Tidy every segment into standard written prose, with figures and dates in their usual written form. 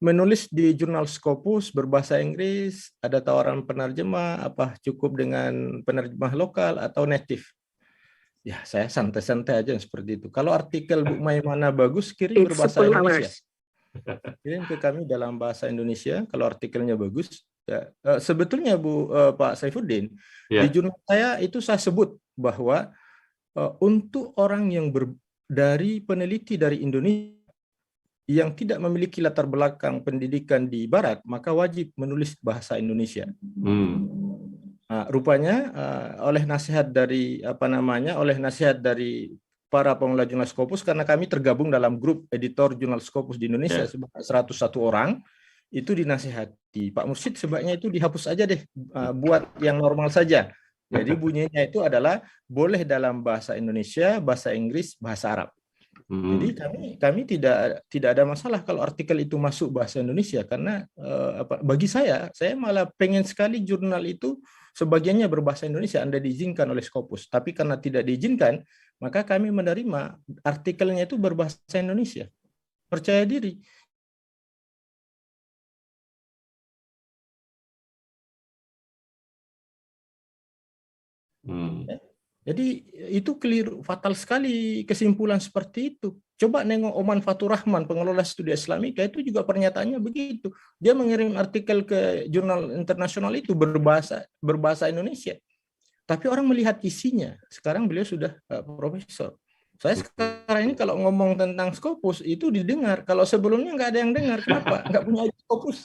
menulis di jurnal Scopus berbahasa Inggris, ada tawaran penerjemah, apa cukup dengan penerjemah lokal atau native? Ya, saya santai-santai aja seperti itu. Kalau artikel Bu Maimana bagus, kirim berbahasa Indonesia. Kirim ke kami dalam bahasa Indonesia. Kalau artikelnya bagus, ya. Sebetulnya Pak Saifuddin, di jurnal saya itu saya sebut bahwa untuk orang yang dari peneliti dari Indonesia yang tidak memiliki latar belakang pendidikan di Barat, maka wajib menulis bahasa Indonesia. Nah, rupanya oleh nasihat dari para pengelola jurnal Scopus, karena kami tergabung dalam grup editor jurnal Scopus di Indonesia sebanyak 101 orang, itu dinasihati, Pak Mursyid sebaiknya itu dihapus aja deh, buat yang normal saja. Jadi bunyinya itu adalah boleh dalam bahasa Indonesia, bahasa Inggris, bahasa Arab. Jadi kami tidak ada masalah kalau artikel itu masuk bahasa Indonesia, karena bagi saya malah pengen sekali jurnal itu sebagiannya berbahasa Indonesia, Anda diizinkan oleh Scopus. Tapi karena tidak diizinkan, maka kami menerima artikelnya itu berbahasa Indonesia. Percaya diri. Jadi itu keliru, fatal sekali kesimpulan seperti itu. Coba nengok Oman Fatur Rahman, pengelola studi Islamika, itu juga pernyataannya begitu. Dia mengirim artikel ke jurnal internasional itu berbahasa Indonesia. Tapi orang melihat isinya. Sekarang beliau sudah profesor. Saya sekarang ini kalau ngomong tentang Scopus itu didengar. Kalau sebelumnya nggak ada yang dengar. Kenapa? Nggak punya Scopus.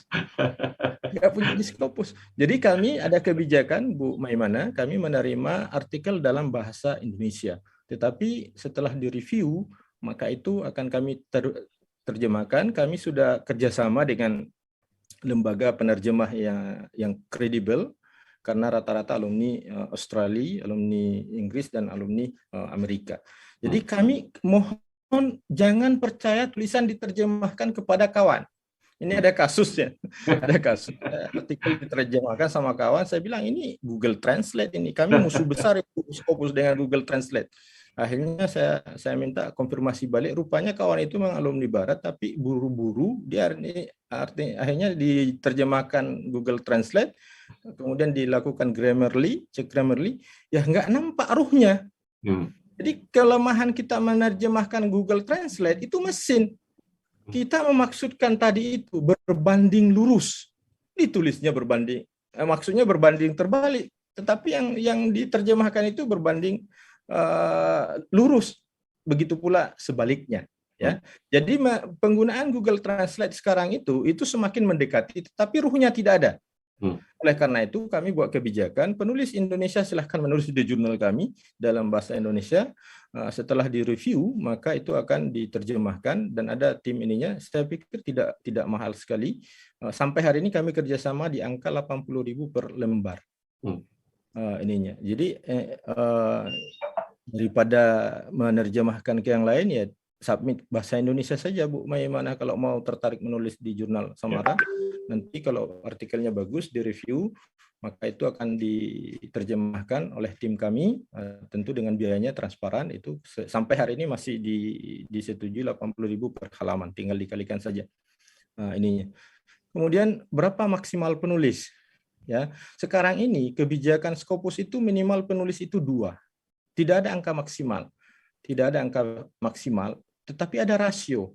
Nggak punya Scopus. Jadi kami ada kebijakan, Bu Maimana, kami menerima artikel dalam bahasa Indonesia. Tetapi setelah direview, maka itu akan kami terjemahkan. Kami sudah kerjasama dengan lembaga penerjemah yang kredibel, karena rata-rata alumni Australia, alumni Inggris, dan alumni Amerika. Jadi kami mohon jangan percaya tulisan diterjemahkan kepada kawan. Ini ada kasusnya, ada kasus artikel diterjemahkan sama kawan. Saya bilang ini Google Translate, ini kami musuh besar Scopus dengan Google Translate. Akhirnya saya minta konfirmasi balik. Rupanya kawan itu memang alumni Barat, tapi buru-buru dia akhirnya diterjemahkan Google Translate, kemudian dilakukan Grammarly, cek Grammarly, ya nggak nampak ruhnya. Jadi kelemahan kita menerjemahkan Google Translate itu mesin. Kita memaksudkan tadi itu berbanding lurus, ditulisnya berbanding, maksudnya berbanding terbalik, tetapi yang diterjemahkan itu berbanding lurus, begitu pula sebaliknya. Ya, jadi penggunaan Google Translate sekarang itu semakin mendekati, tetapi ruhnya tidak ada. Oleh karena itu kami buat kebijakan, penulis Indonesia silahkan menulis di jurnal kami dalam bahasa Indonesia. Setelah direview maka itu akan diterjemahkan dan ada tim ininya. Saya pikir tidak mahal sekali. Sampai hari ini kami kerjasama di angka 80.000 per lembar ininya. Jadi daripada menerjemahkan ke yang lain, ya submit bahasa Indonesia saja, Bu Maimana, kalau mau tertarik menulis di jurnal Samara. Nanti kalau artikelnya bagus, direview, maka itu akan diterjemahkan oleh tim kami, tentu dengan biayanya transparan. Itu sampai hari ini masih disetujui 80.000 per halaman, tinggal dikalikan saja ininya. Kemudian berapa maksimal penulis? Ya, sekarang ini kebijakan Scopus itu minimal penulis itu 2. Tidak ada angka maksimal. Tidak ada angka maksimal, tetapi ada rasio.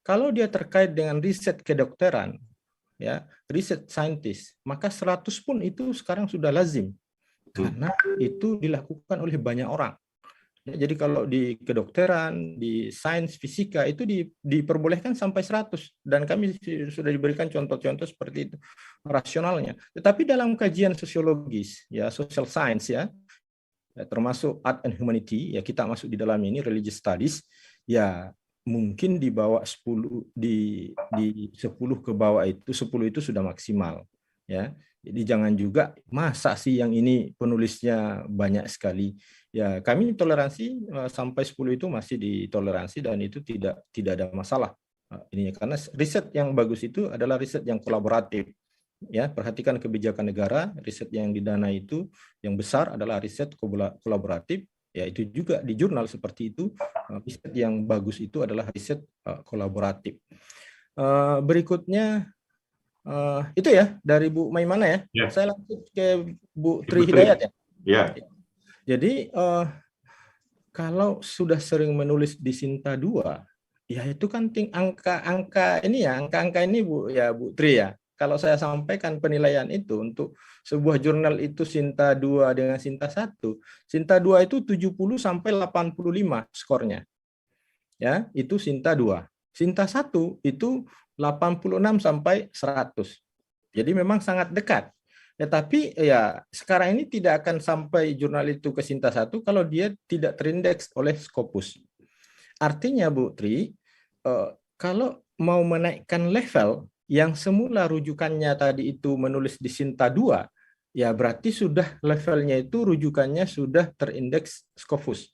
Kalau dia terkait dengan riset kedokteran, ya, riset saintis, maka 100 pun itu sekarang sudah lazim. Karena itu dilakukan oleh banyak orang. Ya, jadi kalau di kedokteran, di sains fisika itu diperbolehkan sampai 100, dan kami sudah diberikan contoh-contoh seperti itu rasionalnya. Tetapi dalam kajian sosiologis, ya, social science, ya, termasuk art and humanity, ya kita masuk di dalam ini religious studies, ya mungkin di bawah 10, di 10 ke bawah itu 10 itu sudah maksimal, ya. Jadi jangan juga masa sih yang ini penulisnya banyak sekali. Ya kami toleransi sampai 10 itu masih ditoleransi, dan itu tidak ada masalah ininya, karena riset yang bagus itu adalah riset yang kolaboratif. Ya, perhatikan kebijakan negara, riset yang didanai itu yang besar adalah riset kolaboratif. Ya, itu juga di jurnal seperti itu, riset yang bagus itu adalah riset kolaboratif. Berikutnya itu ya dari Bu Maimana ya. Ya. Saya lanjut ke Bu Ibu Tri Tri. Hidayat ya. Ya. Jadi kalau sudah sering menulis di Sinta 2, ya itu kan angka-angka ini ya, angka-angka ini Bu ya Bu Tri ya. Kalau saya sampaikan penilaian itu untuk sebuah jurnal itu Sinta 2 dengan Sinta 1, Sinta 2 itu 70 sampai 85 skornya. Ya, itu Sinta 2. Sinta 1 itu 86 sampai 100. Jadi memang sangat dekat. Ya, tapi ya sekarang ini tidak akan sampai jurnal itu ke Sinta 1 kalau dia tidak terindeks oleh Scopus. Artinya Bu Tri, kalau mau menaikkan level yang semula rujukannya tadi itu menulis di Sinta 2, ya berarti sudah levelnya itu rujukannya sudah terindeks Scopus.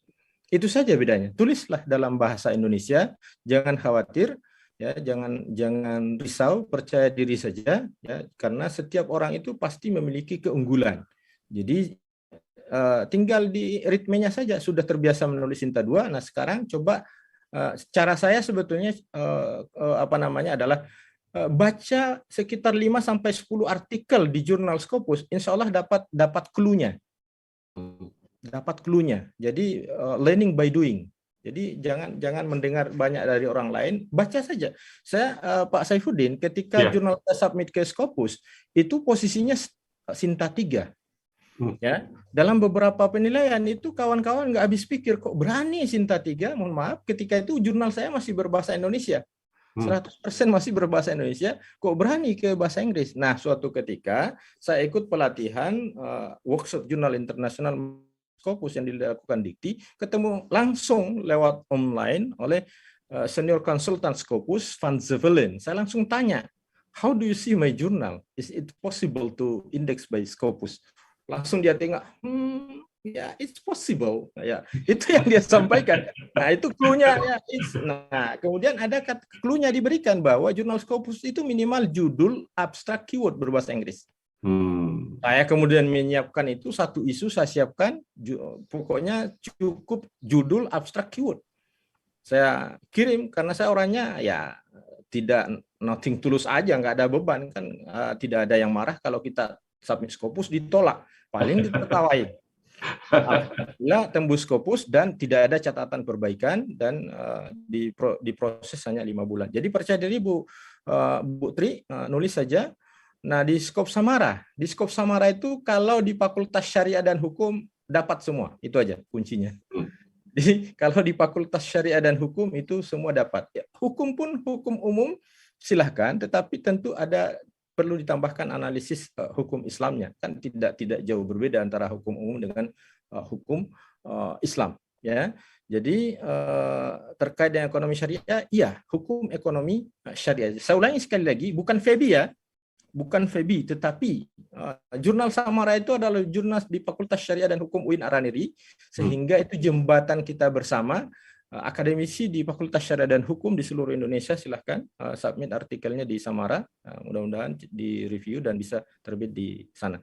Itu saja bedanya. Tulislah dalam bahasa Indonesia, jangan khawatir, ya, jangan risau, percaya diri saja, ya, karena setiap orang itu pasti memiliki keunggulan. Jadi tinggal di ritmenya saja sudah terbiasa menulis Sinta 2. Nah, sekarang coba cara saya sebetulnya apa namanya adalah baca sekitar 5 sampai 10 artikel di jurnal Scopus, insya Allah dapat clue-nya. Dapat clue-nya. Jadi learning by doing. Jadi jangan mendengar banyak dari orang lain, baca saja. Saya Pak Saifuddin ketika jurnal saya submit ke Scopus itu posisinya Sinta 3. Ya, dalam beberapa penilaian itu kawan-kawan nggak habis pikir kok berani Sinta 3, mohon maaf, ketika itu jurnal saya masih berbahasa Indonesia. 100% masih berbahasa Indonesia, kok berani ke bahasa Inggris. Nah, suatu ketika saya ikut pelatihan workshop jurnal internasional Scopus yang dilakukan Dikti, ketemu langsung lewat online oleh senior konsultan Scopus, Van Zevelen. Saya langsung tanya, how do you see my journal? Is it possible to index by Scopus? Langsung dia tengok, ya, it's possible. Ya, itu yang dia sampaikan. Nah, itu clue-nya. Ya, nah, kemudian ada clue-nya diberikan bahwa jurnal Scopus itu minimal judul abstrak keyword berbahasa Inggris. Saya kemudian menyiapkan itu satu isu, saya siapkan, pokoknya cukup judul abstrak keyword. Saya kirim karena saya orangnya ya tidak nothing tulus aja, nggak ada beban kan, tidak ada yang marah kalau kita submit Scopus ditolak, paling ditertawain. Alhamdulillah tembus Scopus dan tidak ada catatan perbaikan dan diproses hanya 5 bulan. Jadi percaya diri Bu Tri, nulis saja. Nah di Skop Samara itu kalau di Fakultas Syariah dan Hukum dapat semua, itu aja kuncinya. Jadi kalau di Fakultas Syariah dan Hukum itu semua dapat. Ya, hukum pun hukum umum silahkan, tetapi tentu ada perlu ditambahkan analisis hukum Islamnya, kan tidak jauh berbeda antara hukum umum dengan hukum Islam, ya. Jadi terkait dengan ekonomi syariah, iya, hukum ekonomi syariah. Saya ulangi sekali lagi, bukan FEBI ya, bukan FEBI, tetapi jurnal Samara itu adalah jurnal di Fakultas Syariah dan Hukum UIN Araniri, sehingga itu jembatan kita bersama. Akademisi di Fakultas Syariah dan Hukum di seluruh Indonesia silahkan submit artikelnya di Samara, mudah-mudahan di review dan bisa terbit di sana.